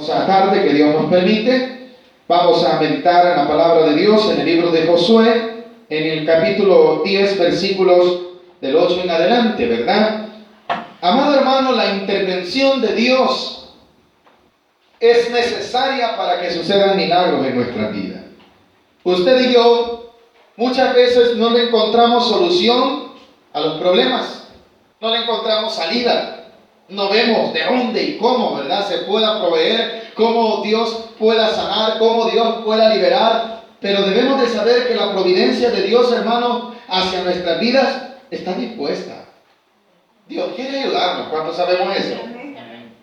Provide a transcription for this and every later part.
hermosa tarde que Dios nos permite. Vamos a meditar en la palabra de Dios en el libro de Josué, en el capítulo 10, versículos del 8 en adelante, ¿verdad? Amado hermano, la intervención de Dios es necesaria para que sucedan milagros en nuestra vida. Usted y yo muchas veces no le encontramos solución a los problemas, no le encontramos salida. No vemos de dónde y cómo, ¿verdad?, se pueda proveer, cómo Dios pueda sanar, cómo Dios pueda liberar. Pero debemos de saber que la providencia de Dios, hermano, hacia nuestras vidas está dispuesta. Dios quiere ayudarnos. ¿Cuántos sabemos eso?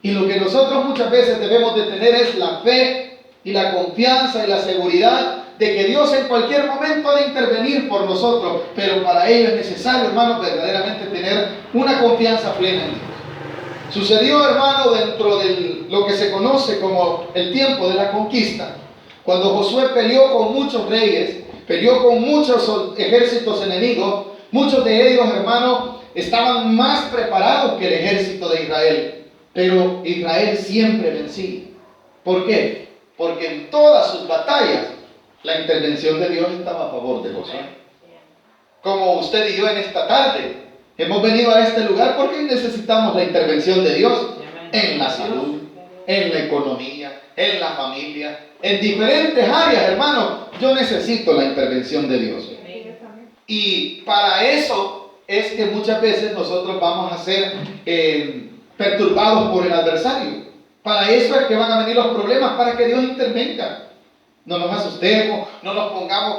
Y lo que nosotros muchas veces debemos de tener es la fe y la confianza y la seguridad de que Dios en cualquier momento ha de intervenir por nosotros. Pero para ello es necesario, hermano, verdaderamente tener una confianza plena en Dios. Sucedió, hermano, dentro de lo que se conoce como el tiempo de la conquista, cuando Josué peleó con muchos reyes, peleó con muchos ejércitos enemigos. Muchos de ellos, hermano, estaban más preparados que el ejército de Israel, pero Israel siempre vencía. ¿Por qué? Porque en todas sus batallas la intervención de Dios estaba a favor de Josué. Como usted y yo en esta tarde hemos venido a este lugar porque necesitamos la intervención de Dios en la salud, en la economía, en la familia, en diferentes áreas, hermano. Yo necesito la intervención de Dios. Y para eso es que muchas veces nosotros vamos a ser perturbados por el adversario. Para eso es que van a venir los problemas, para que Dios intervenga. No nos asustemos, no nos pongamos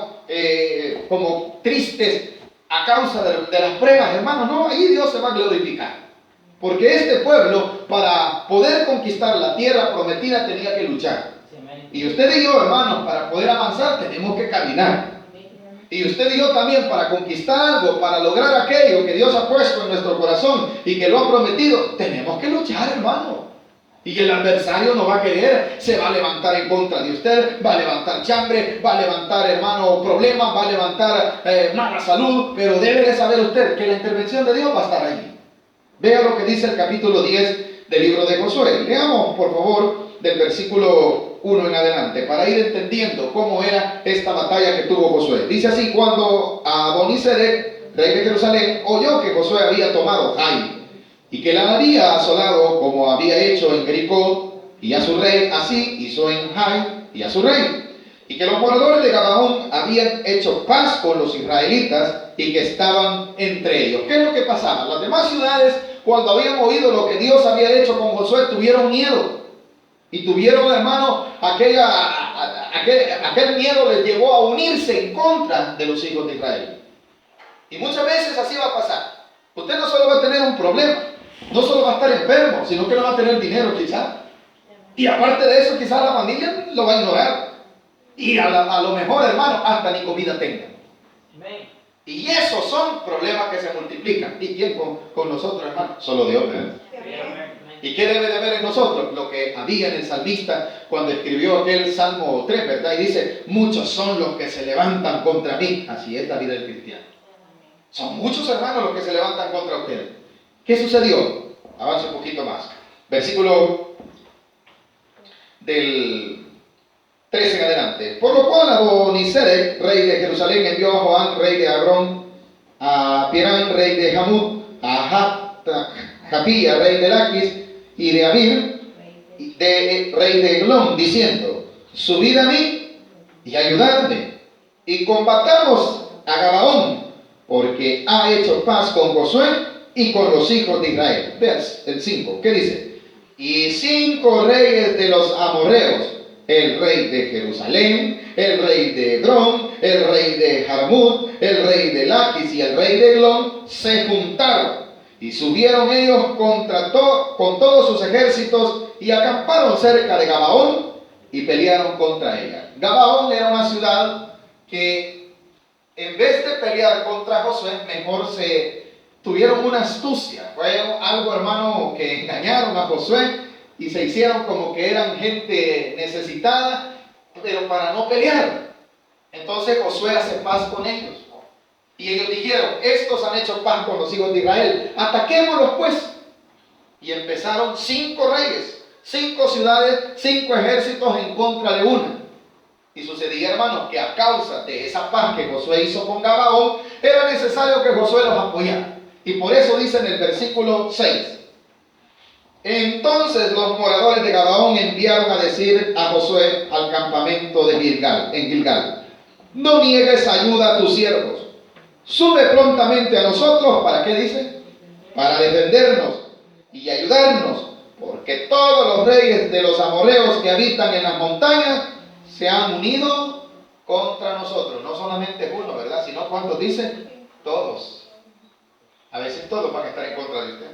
como tristes a causa de las pruebas, hermanos. No, ahí Dios se va a glorificar. Porque este pueblo, para poder conquistar la tierra prometida, tenía que luchar. Y usted y yo, hermanos, para poder avanzar, tenemos que caminar. Y usted y yo también, para conquistar algo, para lograr aquello que Dios ha puesto en nuestro corazón y que lo ha prometido, tenemos que luchar, hermano. Y el adversario no va a querer, se va a levantar en contra de usted, va a levantar chambre, va a levantar, hermano, problemas, va a levantar mala salud, pero debe de saber usted que la intervención de Dios va a estar ahí. Vea lo que dice el capítulo 10 del libro de Josué. Leamos, por favor, del versículo 1 en adelante, para ir entendiendo cómo era esta batalla que tuvo Josué. Dice así: cuando Adonisedec, rey de Jerusalén, oyó que Josué había tomado Jai, y que la había asolado como había hecho en Jericó y a su rey, así hizo en Jai y a su rey. Y que los moradores de Gabaón habían hecho paz con los israelitas y que estaban entre ellos. ¿Qué es lo que pasaba? Las demás ciudades, cuando habían oído lo que Dios había hecho con Josué, tuvieron miedo. Y tuvieron, hermano, aquel miedo les llevó a unirse en contra de los hijos de Israel. Y muchas veces así va a pasar. Usted no solo va a tener un problema, no solo va a estar enfermo, sino que no va a tener dinero quizás. Y aparte de eso, quizás la familia lo va a ignorar. Y a lo mejor, hermano, hasta ni comida tenga. Y esos son problemas que se multiplican. ¿Y quién con nosotros, hermano? Solo Dios, ¿verdad? ¿Y qué debe de haber en nosotros? Lo que había en el salmista cuando escribió aquel Salmo 3, ¿verdad? Y dice: muchos son los que se levantan contra mí. Así es la vida del cristiano. Son muchos, hermanos, los que se levantan contra usted. ¿Qué sucedió? Avance un poquito más. Versículo del 13 en adelante. Por lo cual Adonisedec, rey de Jerusalén, envió a Joán, rey de Agrón, a Pirán, rey de Jamut, a Japía, rey de Laquis, y de Abir, rey de Eglón, diciendo: subid a mí y ayudadme, y combatamos a Gabaón, porque ha hecho paz con Josué y con los hijos de Israel. Vean el 5, ¿qué dice? Y 5 reyes de los amorreos, el rey de Jerusalén, el rey de Eglón, el rey de Jarmut, el rey de Laquis y el rey de Eglón, se juntaron. Y subieron ellos con todos sus ejércitos y acamparon cerca de Gabaón y pelearon contra ella. Gabaón era una ciudad que, en vez de pelear contra Josué, mejor tuvieron una astucia. Fue algo, hermano, que engañaron a Josué y se hicieron como que eran gente necesitada, pero para no pelear. Entonces Josué hace paz con ellos. Y ellos dijeron: estos han hecho paz con los hijos de Israel, ataquémoslos pues. Y empezaron 5 reyes, 5 ciudades, 5 ejércitos en contra de una. Y sucedía, hermanos, que a causa de esa paz que Josué hizo con Gabaón, era necesario que Josué los apoyara. Y por eso dice en el versículo 6. Entonces los moradores de Gabaón enviaron a decir a Josué al campamento de Gilgal, en Gilgal: no niegues ayuda a tus siervos. Sube prontamente a nosotros, ¿para qué dice? Para defendernos y ayudarnos, porque todos los reyes de los amorreos que habitan en las montañas se han unido contra nosotros. No solamente uno, ¿verdad? Sino ¿cuántos dicen? Todos. A veces todos van a estar en contra de usted.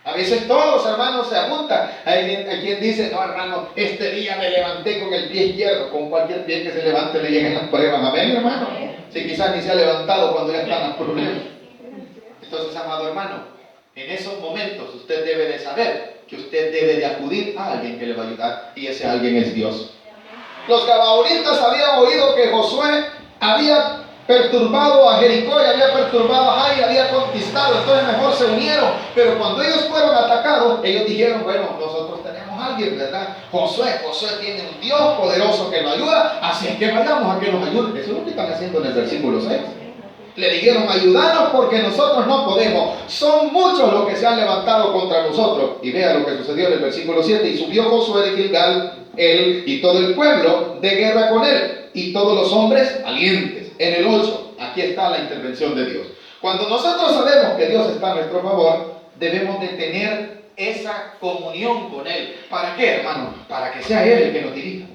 A veces todos, hermanos, se apuntan. Hay quien dice: no, hermano, este día me levanté con el pie izquierdo. Con cualquier pie que se levante le lleguen las pruebas. Amén, hermano. Si quizás ni se ha levantado cuando ya están los problemas. Entonces, amado hermano, en esos momentos usted debe de saber que usted debe de acudir a alguien que le va a ayudar. Y ese alguien es Dios. Los gabaonitas habían oído que Josué había perturbado a Jericó y había perturbado a Jai, había conquistado, entonces mejor se unieron. Pero cuando ellos fueron atacados, ellos dijeron: bueno, nosotros tenemos a alguien, ¿verdad? Josué tiene un Dios poderoso que lo ayuda, así es que vayamos a que nos ayude. Eso es lo que están haciendo en el versículo 6. Le dijeron: ayúdanos porque nosotros no podemos, son muchos los que se han levantado contra nosotros. Y vea lo que sucedió en el versículo 7. Y subió Josué de Gilgal, él y todo el pueblo, de guerra con él, y todos los hombres valientes. En el 8, aquí está la intervención de Dios. Cuando nosotros sabemos que Dios está a nuestro favor, debemos de tener esa comunión con Él. ¿Para qué, hermano? Para que sea Él el que nos dirija.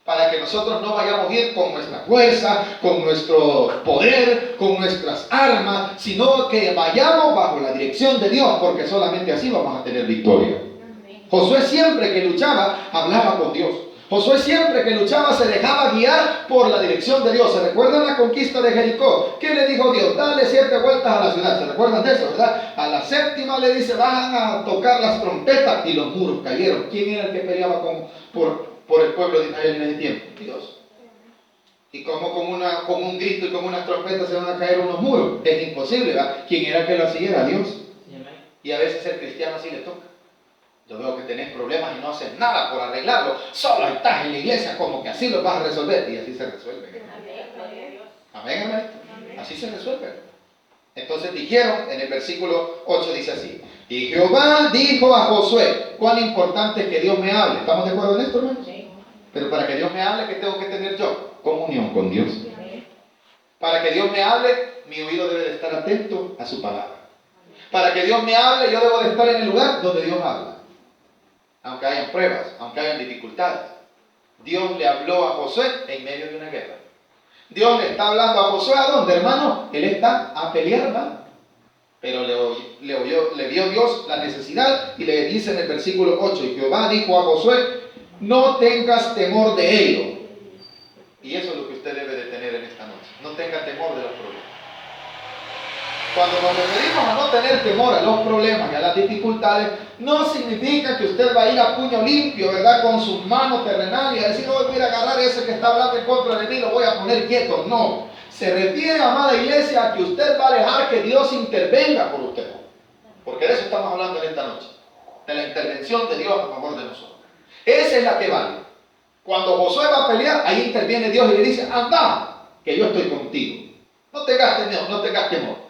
Para que nosotros no vayamos a ir con nuestra fuerza, con nuestro poder, con nuestras armas, sino que vayamos bajo la dirección de Dios, porque solamente así vamos a tener victoria. Josué siempre que luchaba, hablaba con Dios. Josué siempre que luchaba se dejaba guiar por la dirección de Dios. ¿Se recuerdan la conquista de Jericó? ¿Qué le dijo Dios? Dale 7 vueltas a la ciudad. ¿Se recuerdan de eso, verdad? A la 7ª le dice: van a tocar las trompetas, y los muros cayeron. ¿Quién era el que peleaba por el pueblo de Israel en ese tiempo? Dios. ¿Y cómo con un grito y con unas trompetas se van a caer unos muros? Es imposible, ¿verdad? ¿Quién era el que lo hacía? Era Dios. Y a veces el cristiano así le toca. Yo veo que tenés problemas y no haces nada por arreglarlo. Solo estás en la iglesia como que así lo vas a resolver. Y así se resuelve. Amén, amén. Así se resuelve. Entonces dijeron, en el versículo 8 dice así: y Jehová dijo a Josué. Cuán importante es que Dios me hable. ¿Estamos de acuerdo en esto, hermanos? Pero para que Dios me hable, ¿qué tengo que tener yo? Comunión con Dios. Para que Dios me hable, mi oído debe de estar atento a su palabra. Para que Dios me hable, yo debo de estar en el lugar donde Dios habla. Aunque hayan pruebas, aunque hayan dificultades. Dios le habló a Josué en medio de una guerra. Dios le está hablando a Josué, ¿a dónde, hermano? Él está a pelear, ¿verdad? Pero le vio Dios la necesidad y le dice en el versículo 8: y Jehová dijo a Josué: no tengas temor de ello. Y eso es lo que usted debe de tener en esta noche. No tenga temor de los problemas. Cuando nos referimos a no tener temor a los problemas y a las dificultades, no significa que usted va a ir a puño limpio, ¿verdad? Con sus manos terrenales y a decir: voy a ir a agarrar ese que está hablando en contra de mí, lo voy a poner quieto. No. Se refiere, amada iglesia, a que usted va a dejar que Dios intervenga por usted. Porque de eso estamos hablando en esta noche. De la intervención de Dios a favor de nosotros. Esa es la que vale. Cuando Josué va a pelear, ahí interviene Dios y le dice: anda, que yo estoy contigo. No tengas temor, no tengas temor.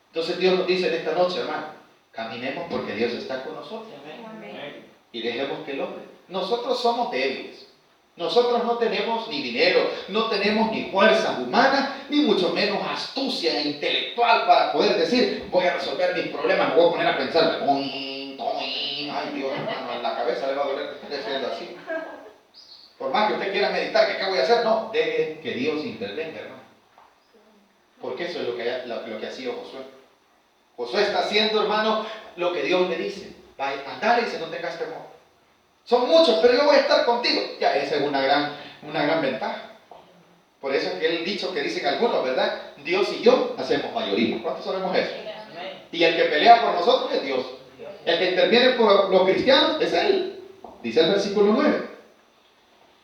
Entonces Dios nos dice en esta noche, hermano, caminemos porque Dios está con nosotros. Amén. Y dejemos que el hombre. Nosotros somos débiles. Nosotros no tenemos ni dinero, no tenemos ni fuerza humana, ni mucho menos astucia intelectual para poder decir: voy a resolver mis problemas, me voy a poner a pensar. Ay Dios, hermano, en la cabeza le va a doler que esté haciendo así. Por más que usted quiera meditar, ¿qué voy a hacer? No, deje que Dios intervenga, hermano. Porque eso es lo que hacía Josué. Josué está haciendo, hermano, lo que Dios le dice. Vaya, andale y dice: no tengas temor. Son muchos, pero yo voy a estar contigo. Ya, esa es una gran ventaja. Por eso es que el dicho que dicen algunos, ¿verdad? Dios y yo hacemos mayoría. ¿Cuántos sabemos eso? Y el que pelea por nosotros es Dios. El que interviene por los cristianos es Él. Dice el versículo 9.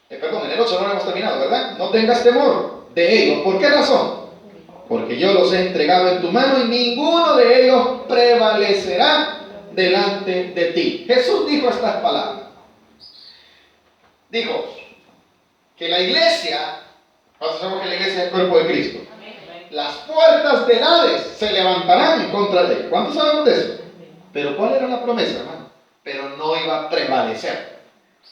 Perdón, en el 8 no lo hemos terminado, ¿verdad? No tengas temor de ellos. ¿Por qué razón? Porque yo los he entregado en tu mano y ninguno de ellos prevalecerá delante de ti. Jesús dijo estas palabras. Dijo que la iglesia, nosotros sabemos que la iglesia es el cuerpo de Cristo. Las puertas del Hades se levantarán en contra de él. ¿Cuántos sabemos de eso? Pero ¿cuál era la promesa, hermano? Pero no iba a prevalecer.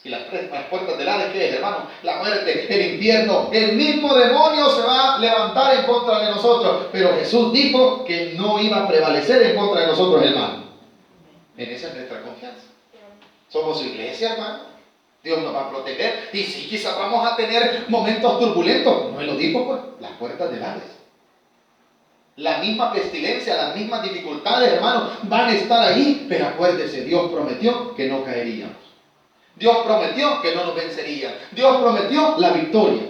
Y las puertas del Hades, ¿qué es, hermano? La muerte, el infierno, el mismo demonio se va a levantar en contra de nosotros. Pero Jesús dijo que no iba a prevalecer en contra de nosotros, hermano. En esa es nuestra confianza. Somos su iglesia, hermano. Dios nos va a proteger. Y sí, quizás vamos a tener momentos turbulentos. No lo dijo, pues, las puertas del Hades. La misma pestilencia, las mismas dificultades, hermano, van a estar ahí. Pero acuérdese, Dios prometió que no caeríamos. Dios prometió que no nos vencerían. Dios prometió la victoria.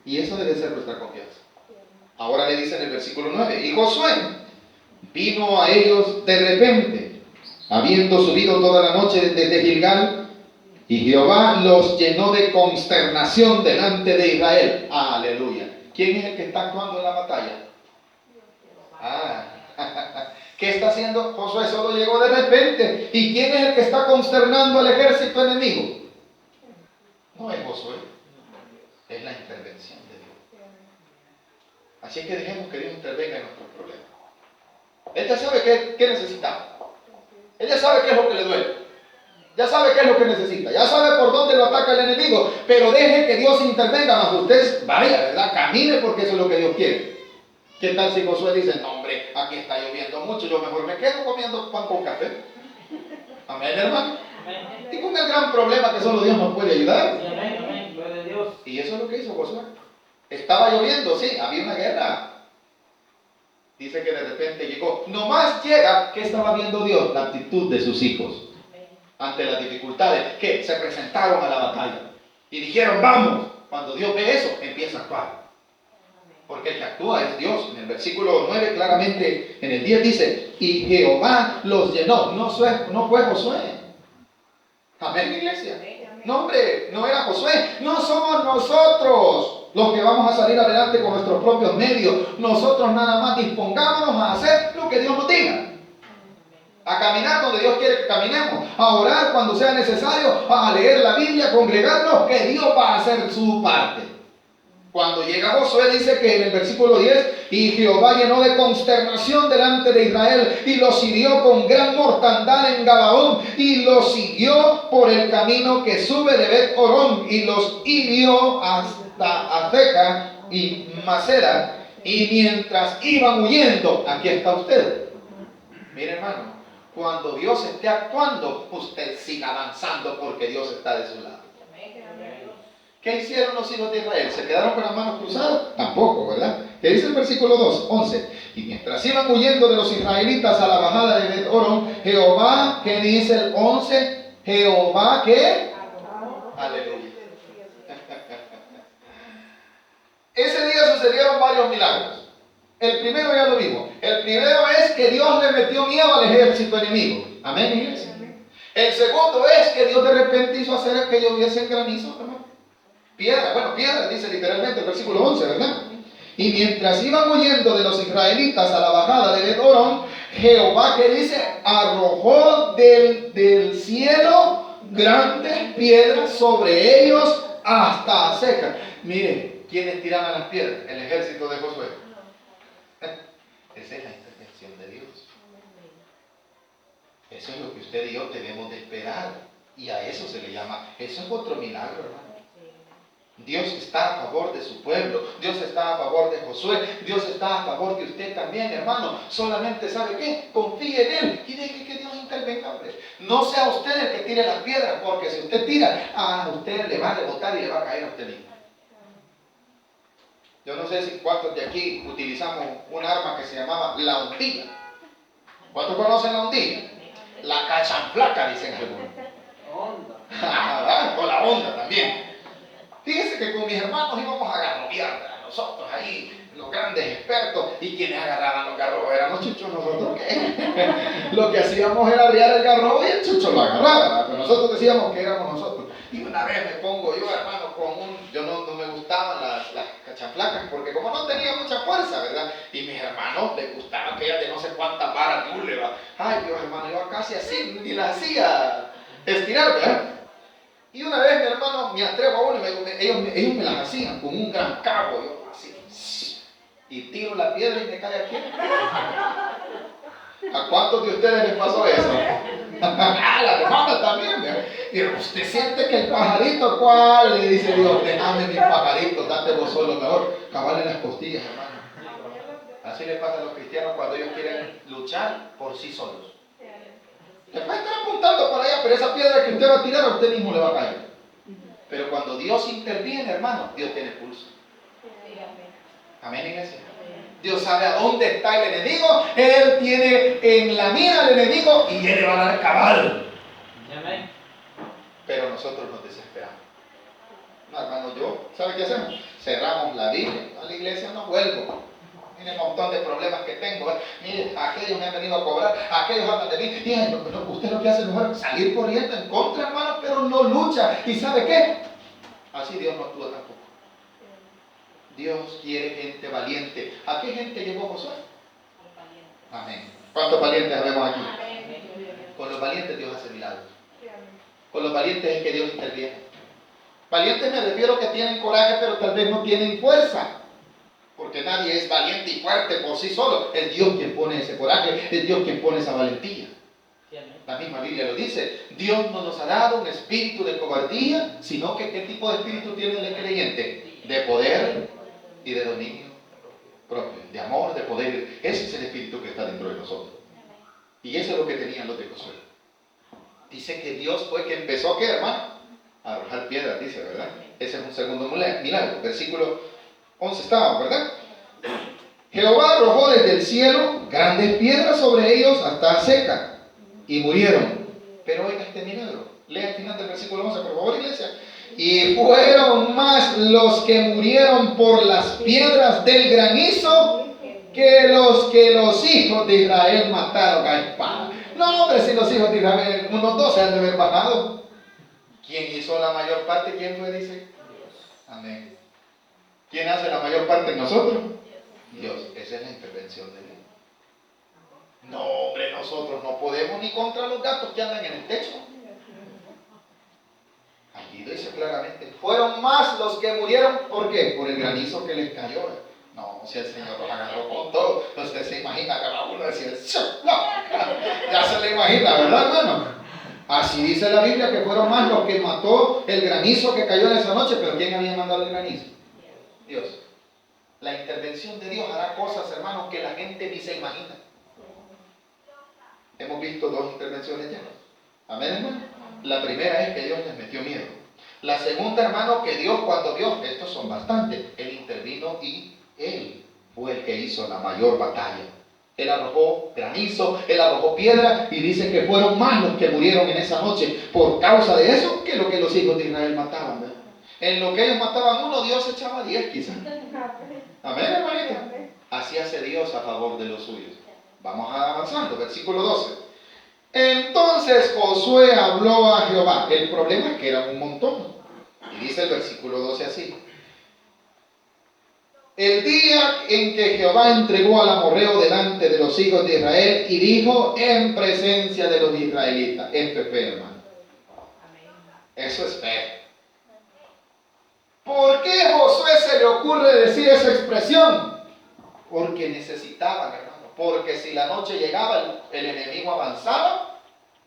Y eso debe ser nuestra confianza. Ahora le dice en el versículo 9, y Josué vino a ellos de repente, habiendo subido toda la noche desde Gilgal, y Jehová los llenó de consternación delante de Israel. Aleluya. ¿Quién es el que está actuando en la batalla? ¿Qué está haciendo? Josué solo llegó de repente. ¿Y quién es el que está consternando al ejército enemigo? No es Josué, es la intervención de Dios. Así que dejemos que Dios intervenga en nuestros problemas. Él ya sabe qué necesitamos. Él ya sabe qué es lo que le duele. Ya sabe qué es lo que necesita. Ya sabe por dónde lo ataca el enemigo. Pero deje que Dios intervenga. Más usted vaya, ¿verdad? Camine, porque eso es lo que Dios quiere. ¿Qué tal si Josué dice, no hombre, aquí está lloviendo mucho, yo mejor me quedo comiendo pan con café? Amén, hermano. Y con el gran problema que solo Dios nos puede ayudar. Y eso es lo que hizo Josué. Estaba lloviendo, sí, había una guerra. Dice que de repente llegó. Nomás llega, ¿qué estaba viendo Dios? La actitud de sus hijos ante las dificultades que se presentaron a la batalla. Y dijeron, vamos. Cuando Dios ve eso, empieza a actuar. Porque el que actúa es Dios. En el versículo 9 claramente, en el 10 dice, y Jehová los llenó. No fue Josué. Amén, iglesia. No, hombre, no era Josué. No somos nosotros los que vamos a salir adelante con nuestros propios medios. Nosotros nada más dispongámonos a hacer lo que Dios nos diga. A caminar donde Dios quiere que caminemos. A orar cuando sea necesario. A leer la Biblia, a congregarnos, que Dios va a hacer su parte. Cuando llega Josué dice que en el versículo 10, y Jehová llenó de consternación delante de Israel y los hirió con gran mortandad en Gabaón y los siguió por el camino que sube de Bet Orón y los hirió hasta Azeca y Macera, y mientras iban huyendo, aquí está usted. Mire, hermano, cuando Dios esté actuando, usted siga avanzando porque Dios está de su lado. ¿Qué hicieron los hijos de Israel? ¿Se quedaron con las manos cruzadas? Tampoco, ¿verdad? ¿Qué dice el versículo 11? Y mientras iban huyendo de los israelitas a la bajada de Bet Orón, Jehová, ¿qué dice el 11? Jehová, ¿qué? Aleluya. Ese día sucedieron varios milagros. El primero ya lo vimos. El primero es que Dios le metió miedo al ejército enemigo. Amén, iglesia. El segundo es que Dios de repente hizo hacer que lloviese granizo, hermano. Piedra, dice literalmente el versículo 11, ¿verdad? Y mientras iban huyendo de los israelitas a la bajada de Bet Orón, Jehová, que dice, arrojó del cielo grandes piedras sobre ellos hasta Azeca. Mire, ¿quiénes tiraban las piedras? El ejército de Josué. Esa es la intervención de Dios. Eso es lo que usted y yo debemos de esperar. Y a eso se le llama, eso es otro milagro, hermano. Dios está a favor de su pueblo. Dios está a favor de Josué. Dios está a favor de usted también, hermano. Solamente, ¿sabe qué? Confíe en Él y deje que Dios intervenga, hombre. No sea usted el que tire las piedras, porque si usted tira, a usted le va a rebotar y le va a caer a usted mismo. Yo no sé si cuántos de aquí utilizamos un arma que se llamaba la ondilla. ¿Cuántos conocen la ondilla? La cachanflaca, dicen algunos. O la onda también. Fíjese que con mis hermanos íbamos a garrobear, nosotros ahí, los grandes expertos, y quienes agarraban los garrobos eran los chuchos, nosotros qué. Lo que hacíamos era arriar el garrobo y el chucho lo agarraba, pero nosotros decíamos que éramos nosotros. Y una vez me pongo yo, hermano, yo no me gustaban las cachaflacas, porque como no tenía mucha fuerza, ¿verdad? Y mis hermanos les gustaba aquellas de no sé cuántas varas va. Ay, Dios, hermano, yo casi así, ni las hacía estirar, ¿verdad? Y una vez, mi hermano, me atrevo a uno, ellos me las hacían con un gran cabo, yo así, y tiro la piedra y me cae aquí. ¿A cuántos de ustedes les pasó eso? A la hermana también, ¿verdad? Y usted siente que el pajarito, ¿cuál? Le dice Dios, déjame mis pajaritos, date vos solo mejor, cabal en las costillas, hermano. Así le pasa a los cristianos cuando ellos quieren luchar por sí solos. Después están apuntando para allá, pero esa piedra que usted va a tirar a usted mismo le va a caer. Pero cuando Dios interviene, hermano, Dios tiene pulso. Amén, iglesia. Dios sabe a dónde está el enemigo. Él tiene en la mira al enemigo y él le va a dar cabal. Pero nosotros nos desesperamos. No, hermano, ¿sabe qué hacemos? Cerramos la Biblia. A la iglesia no vuelvo. Mire el montón de problemas que tengo. Mire, aquellos me han venido a cobrar, aquellos hablan de mí. Mire, usted lo que hace es salir corriendo en contra, hermano, pero no lucha. ¿Y sabe qué? Así Dios no actúa tampoco. Dios quiere gente valiente. ¿A qué gente llegó Josué? Amén. ¿Cuántos valientes vemos aquí? Con los valientes Dios hace milagros. Con los valientes es que Dios interviene. Valientes me refiero a que tienen coraje, pero tal vez no tienen fuerza. Porque nadie es valiente y fuerte por sí solo. Es Dios quien pone ese coraje, es Dios quien pone esa valentía. La misma Biblia lo dice. Dios no nos ha dado un espíritu de cobardía, sino que ¿qué tipo de espíritu tiene el creyente? De poder y de dominio propio, de amor, de poder. Ese es el espíritu que está dentro de nosotros. Y eso es lo que tenían los de Josué. Dice que Dios fue que empezó, ¿qué, hermano? A arrojar piedras, dice, ¿verdad? Ese es un segundo milagro. Versículo 11 estaba, ¿verdad? Jehová arrojó desde el cielo grandes piedras sobre ellos hasta seca y murieron. Pero oiga este milagro. Lea el final del versículo 11, por favor, iglesia. Y fueron más los que murieron por las piedras del granizo que los hijos de Israel mataron a espada. No, hombre, si los hijos de Israel, unos 12 han de haber bajado. ¿Quién hizo la mayor parte? ¿Quién fue? Dice. Amén. ¿Quién hace la mayor parte en nosotros? Dios. Esa es la intervención de Dios. No, hombre, nosotros no podemos ni contra los gatos que andan en el techo. Aquí dice claramente, fueron más los que murieron. ¿Por qué? Por el granizo que les cayó. No, si el Señor los agarró con todo, usted se imagina cada uno decir, no, ya se le imagina, ¿verdad, hermano? Así dice la Biblia que fueron más los que mató el granizo que cayó en esa noche. Pero ¿quién había mandado el granizo? Dios. La intervención de Dios hará cosas, hermanos, que la gente ni se imagina. Hemos visto dos intervenciones ya. Amén, hermano. La primera es que Dios les metió miedo. La segunda, hermano, que Dios, cuando Dios, estos son bastantes, Él intervino y Él fue el que hizo la mayor batalla. Él arrojó granizo, Él arrojó piedra y dice que fueron más los que murieron en esa noche por causa de eso que lo que los hijos de Israel mataban, ¿verdad? En lo que ellos mataban uno, Dios echaba 10 quizás. Amén, hermanito. Así hace Dios a favor de los suyos. Vamos avanzando, versículo 12. Entonces Josué habló a Jehová. El problema es que eran un montón. Y dice el versículo 12 así. El día en que Jehová entregó al amorreo delante de los hijos de Israel y dijo en presencia de los israelitas. Esto es fe, hermano. Eso es fe. ¿Por qué a Josué se le ocurre decir esa expresión? Porque necesitaban, hermano. Porque si la noche llegaba, el enemigo avanzaba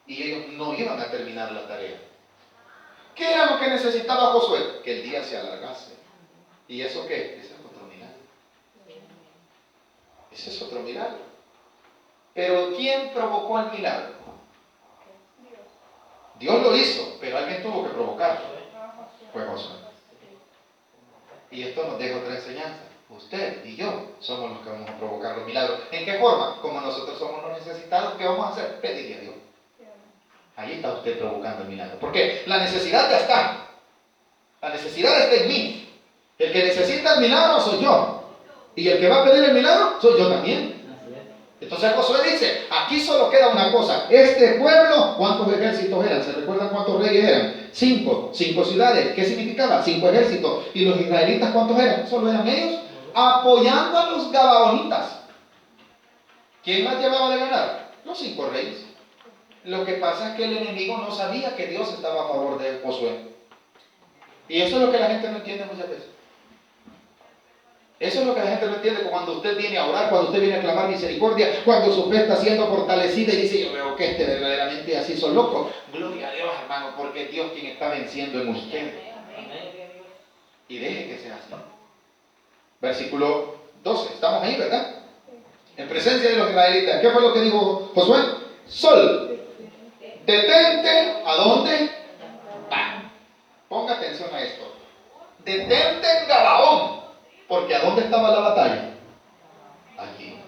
y ellos no iban a terminar la tarea. ¿Qué era lo que necesitaba Josué? Que el día se alargase. ¿Y eso qué? Ese es otro milagro. Ese es otro milagro. Pero ¿quién provocó el milagro? Dios lo hizo, pero alguien tuvo que provocarlo. Fue Josué. Y esto nos deja otra enseñanza. Usted y yo somos los que vamos a provocar los milagros. ¿En qué forma? Como nosotros somos los necesitados, ¿qué vamos a hacer? Pedirle a Dios. Ahí está usted provocando el milagro. ¿Por qué? La necesidad ya está. La necesidad está en mí. El que necesita el milagro soy yo. Y el que va a pedir el milagro soy yo también. Entonces Josué dice, aquí solo queda una cosa. Este pueblo, ¿cuántos ejércitos eran? ¿Se recuerdan cuántos reyes eran? 5 ciudades. ¿Qué significaba? 5 ejércitos. ¿Y los israelitas cuántos eran? Solo eran ellos apoyando a los gabaonitas. ¿Quién más llevaba de ganar? Los 5 reyes. Lo que pasa es que el enemigo no sabía que Dios estaba a favor de Josué. Y eso es lo que la gente no entiende muchas veces. Eso es lo que la gente no entiende cuando usted viene a orar, cuando usted viene a clamar misericordia, cuando su fe está siendo fortalecida y dice, yo veo que verdaderamente así son locos. Gloria a Dios, hermano, porque es Dios quien está venciendo en usted. Y deje que sea así. Versículo 12, estamos ahí, ¿verdad? En presencia de los israelitas. ¿Qué fue lo que dijo Josué? Sol, detente, ¿a dónde? Va. Ponga atención a esto. Detente en Gabaón. Porque ¿a dónde estaba la batalla? Allí.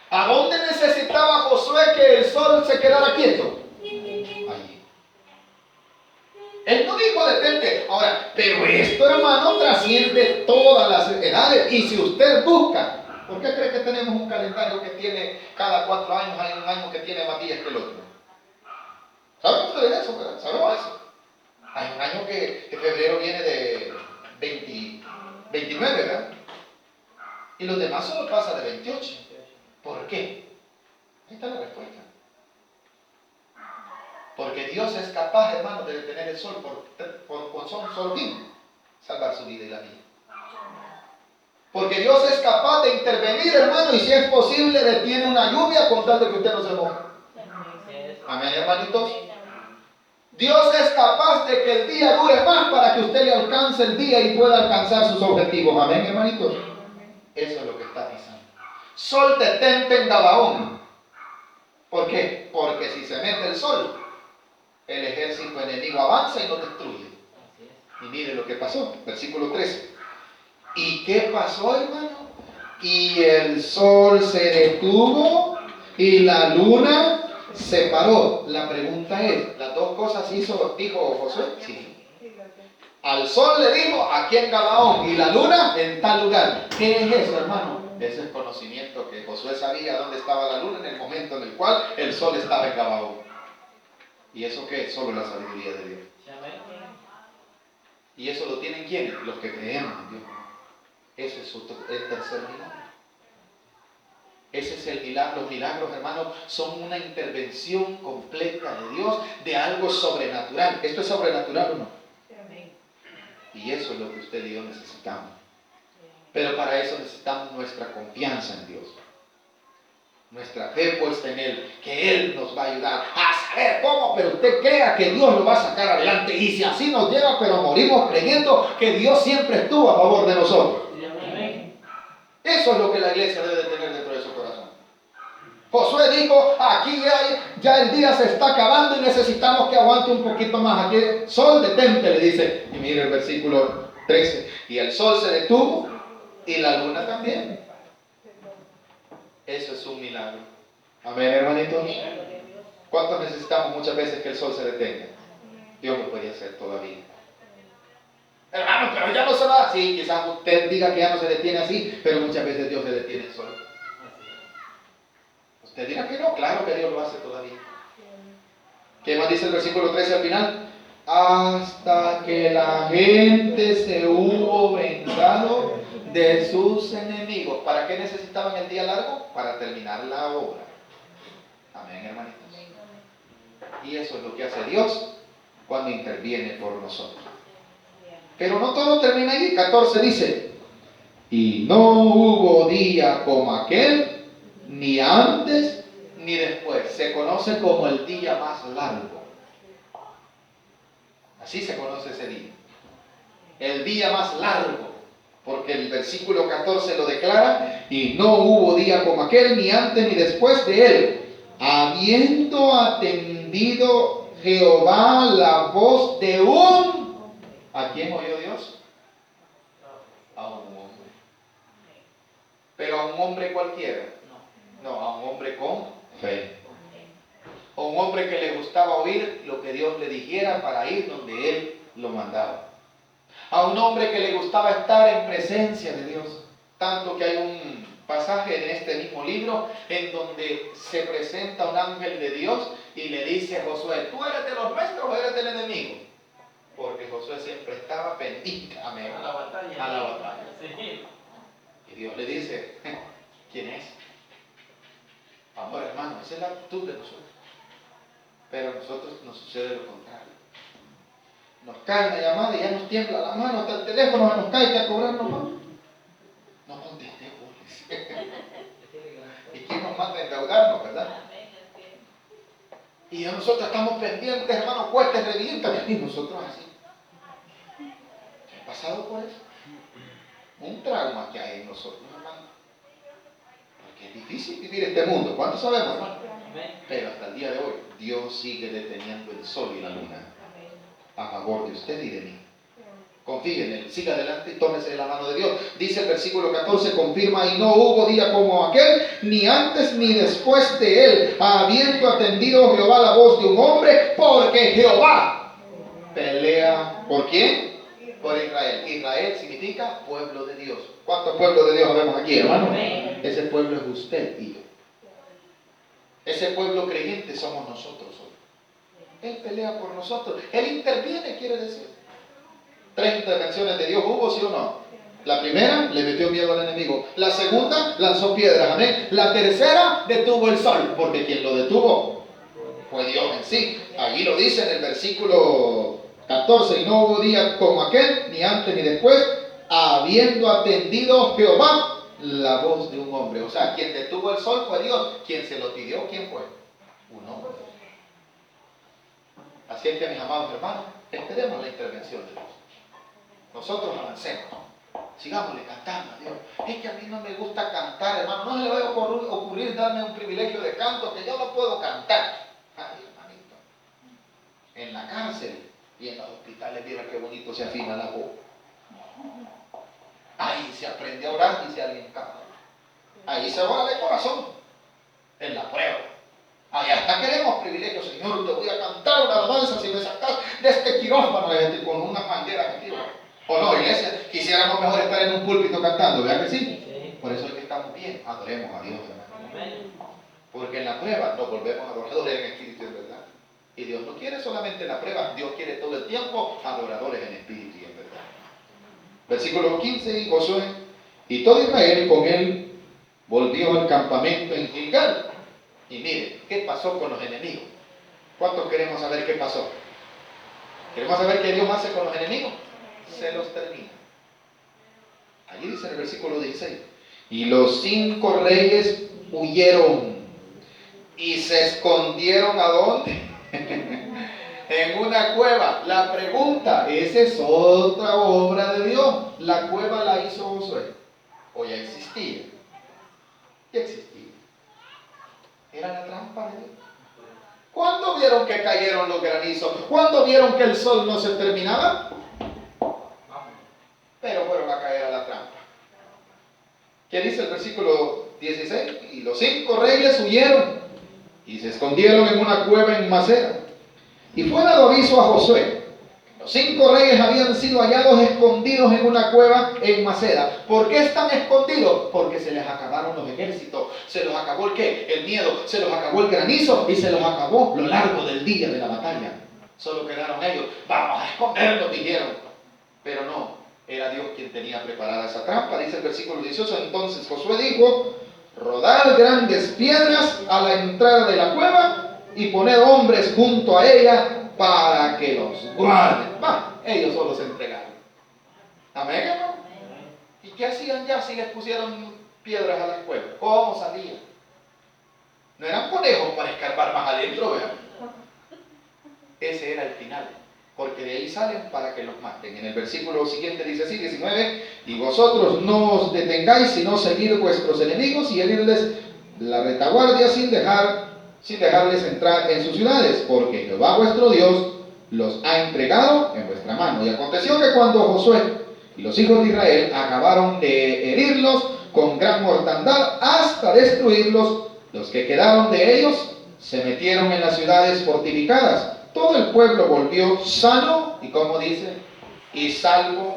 ¿A dónde necesitaba Josué que el sol se quedara quieto? Allí. Él no dijo detente. Ahora, pero esto, hermano, trasciende todas las edades. Y si usted busca, ¿por qué cree que tenemos un calendario que tiene cada 4 años, hay un año que tiene más días que el otro? ¿Saben ustedes eso, verdad? ¿Sabemos eso? Hay un año que febrero viene de 29, ¿verdad? Y los demás solo pasa de 28. ¿Por qué? Ahí está la respuesta. Porque Dios es capaz, hermano, de detener el sol por solo fin, salvar su vida y la mía. Porque Dios es capaz de intervenir, hermano, y si es posible, detiene una lluvia con tal de que usted no se moje. Amén, hermanitos. Dios es capaz de que el día dure más para que usted le alcance el día y pueda alcanzar sus objetivos. Amén, hermanitos. Eso es lo que está diciendo. Sol detente en Gabaón. ¿Por qué? Porque si se mete el sol, el ejército enemigo avanza y lo destruye. Y mire lo que pasó, versículo 13. ¿Y qué pasó, hermano? Y el sol se detuvo y la luna se paró. La pregunta es, ¿las dos cosas dijo Josué? Sí. Al sol le dijo, aquí en Gabaón, y la luna en tal lugar. ¿Qué es eso, hermano? Ese es conocimiento que Josué sabía dónde estaba la luna en el momento en el cual el sol estaba en Gabaón. ¿Y eso qué es? Solo la sabiduría de Dios. ¿Y eso lo tienen quiénes? Los que creemos en Dios. Ese es el tercer milagro. Ese es el milagro. Los milagros, hermanos, son una intervención completa de Dios de algo sobrenatural. ¿Esto es sobrenatural o no? Y eso es lo que usted y yo necesitamos. Pero para eso necesitamos nuestra confianza en Dios. Nuestra fe puesta en Él, que Él nos va a ayudar a saber cómo, pero usted crea que Dios lo va a sacar adelante. Y si así nos lleva, pero morimos creyendo que Dios siempre estuvo a favor de nosotros. Eso es lo que la iglesia debe tener dentro de su corazón. Josué dijo, aquí ya el día se está acabando y necesitamos que aguante un poquito más. Aquí, sol detente, le dice. Y mire el versículo 13. Y el sol se detuvo y la luna también. Eso es un milagro. Amén, hermanitos. ¿Cuántos necesitamos muchas veces que el sol se detenga? Dios lo puede hacer todavía. Hermano, pero ya no se va. Sí, quizás usted diga que ya no se detiene así, pero muchas veces Dios se detiene el sol. Usted dirá que no, claro que Dios lo hace todavía. ¿Qué más dice el versículo 13 al final? Hasta que la gente se hubo vengado de sus enemigos. ¿Para qué necesitaban el día largo? Para terminar la obra. Amén, hermanitos. Y eso es lo que hace Dios cuando interviene por nosotros. Pero no todo termina allí. 14 dice, y no hubo día como aquel, ni antes ni después. Se conoce como el día más largo. Así se conoce ese día. El día más largo. Porque el versículo 14 lo declara. Y no hubo día como aquel, ni antes ni después de él. Habiendo atendido Jehová la voz de un... ¿A quién oyó Dios? A un hombre. Pero a un hombre cualquiera. No, a un hombre con fe. A un hombre que le gustaba oír lo que Dios le dijera para ir donde Él lo mandaba. A un hombre que le gustaba estar en presencia de Dios. Tanto que hay un pasaje en este mismo libro en donde se presenta un ángel de Dios y le dice a Josué, ¿tú eres de los nuestros o eres del enemigo? Porque Josué siempre estaba pendiente a la batalla. Sí. Y Dios le dice, ¿quién es? Ahora, hermano, esa es la actitud de nosotros. Pero a nosotros nos sucede lo contrario. Nos cae una llamada y ya nos tiembla la mano, hasta el teléfono nos cae que a cobrarnos más. No contestemos. ¿Y quién nos manda a endeudarnos, verdad? Y nosotros estamos pendientes, hermano, cuesta y revienta. Y nosotros así. ¿Qué ha pasado por eso? Un trauma que hay en nosotros, hermano. Porque es difícil vivir este mundo. ¿Cuánto sabemos, hermano? Pero hasta el día de hoy, Dios sigue deteniendo el sol y la luna a favor de usted y de mí. Confíe en Él, siga adelante y tómese de la mano de Dios. Dice el versículo 14, confirma, y no hubo día como aquel, ni antes ni después de él, habiendo atendido Jehová la voz de un hombre, porque Jehová pelea, ¿por quién? Por Israel. Israel significa pueblo de Dios. ¿Cuántos pueblos de Dios vemos aquí, hermano? Ese pueblo es usted y yo. Ese pueblo creyente somos nosotros hoy. Él pelea por nosotros. Él interviene, quiere decir. 3 intervenciones de Dios hubo, ¿sí o no? La primera, le metió miedo al enemigo. La segunda, lanzó piedras, amén. La tercera, detuvo el sol, porque quien lo detuvo fue Dios en sí. Allí lo dice en el versículo 14, y no hubo día como aquel, ni antes ni después, habiendo atendido Jehová la voz de un hombre. O sea, quien detuvo el sol fue Dios. Quien se lo pidió, ¿quién fue? Un hombre. Así es que, mis amados hermanos, esperemos la intervención de Dios. Nosotros avancemos, sigámosle cantando a Dios. Es que a mí no me gusta cantar, hermano. No se le va a ocurrir darme un privilegio de canto que yo no puedo cantar. Ay, hermanito. En la cárcel y en los hospitales, mira qué bonito se afina la voz. Ahí se aprende a orar y se alienta. Ahí se ora de corazón. En la prueba. Ahí hasta queremos privilegios, Señor. Te voy a cantar una alabanza si me sacas de este quirófano con una manguera activa. ¿O no, iglesia? Quisiéramos mejor estar en un púlpito cantando, ¿verdad que sí? Por eso es que estamos bien, adoremos a Dios, hermano. Porque en la prueba nos volvemos adoradores en espíritu y en verdad. Y Dios no quiere solamente en la prueba, Dios quiere todo el tiempo adoradores en espíritu y en verdad. Versículo 15, y Josué y todo Israel con él volvió al campamento en Gilgal. Y mire, ¿qué pasó con los enemigos? ¿Cuántos queremos saber qué pasó? ¿Queremos saber qué Dios hace con los enemigos? Se los termina. Allí dice en el versículo 16, y los 5 reyes huyeron y se escondieron ¿a dónde? En una cueva. La pregunta, ¿esa es otra obra de Dios? ¿La cueva la hizo Josué o ya existía? Ya existía. Era la trampa de Dios. ¿Cuándo vieron que cayeron los granizos? ¿Cuándo vieron que el sol no se terminaba? Pero fueron a caer a la trampa. ¿Qué dice el versículo 16? Y los 5 reyes huyeron y se escondieron en una cueva en Maceda. Y fue dado aviso a Josué. Los 5 reyes habían sido hallados escondidos en una cueva en Maceda. ¿Por qué están escondidos? Porque se les acabaron los ejércitos. ¿Se los acabó el qué? El miedo. Se los acabó el granizo y se los acabó lo largo del día de la batalla. Solo quedaron ellos. Vamos a escondernos, dijeron. Pero no, era Dios quien tenía preparada esa trampa. Dice el versículo 18. Entonces Josué dijo, rodad grandes piedras a la entrada de la cueva y poned hombres junto a ella para que los guarden. Ellos solo se entregaron. Amén, hermano. ¿Y qué hacían ya si les pusieron piedras a la cueva? ¿Cómo salían? No eran conejos para escarbar más adentro, vean. Ese era el final. Porque de ahí salen para que los maten. En el versículo siguiente dice así, 19, y vosotros no os detengáis, sino seguid vuestros enemigos y herirles la retaguardia sin dejarles entrar en sus ciudades, porque Jehová vuestro Dios los ha entregado en vuestra mano. Y aconteció que cuando Josué y los hijos de Israel acabaron de herirlos con gran mortandad hasta destruirlos, los que quedaron de ellos se metieron en las ciudades fortificadas. Todo el pueblo volvió sano, y como dice, y salvo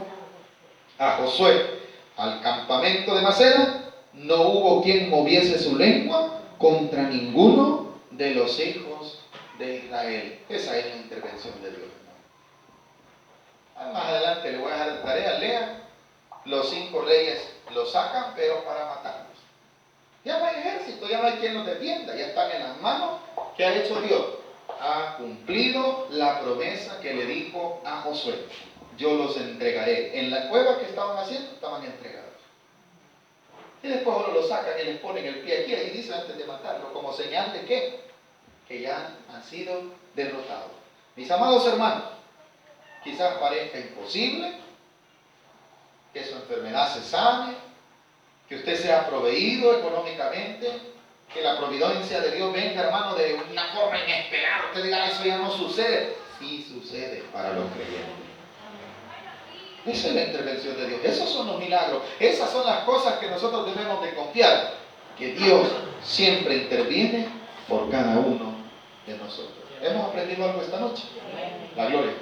a Josué al campamento de Maceda, no hubo quien moviese su lengua contra ninguno de los hijos de Israel. Esa es la intervención de Dios. Más adelante le voy a dar tarea, lea. Los 5 reyes los sacan, pero para matarlos. Ya no hay ejército, ya no hay quien los defienda, ya están en las manos. ¿Qué ha hecho Dios? Ha cumplido la promesa que le dijo a Josué. Yo los entregaré. En la cueva que estaban haciendo, estaban entregados. Y después ahora los sacan y les ponen el pie aquí, ahí dice antes de matarlo, como señal de ¿qué? Que ya han sido derrotados. Mis amados hermanos, quizás parezca imposible que su enfermedad se sane, que usted sea proveído económicamente, que la providencia de Dios venga, hermano, de una forma inesperada. Usted diga, eso ya no sucede. Sí sucede para los creyentes. Esa es la intervención de Dios. Esos son los milagros. Esas son las cosas que nosotros debemos de confiar. Que Dios siempre interviene por cada uno de nosotros. ¿Hemos aprendido algo esta noche? La gloria.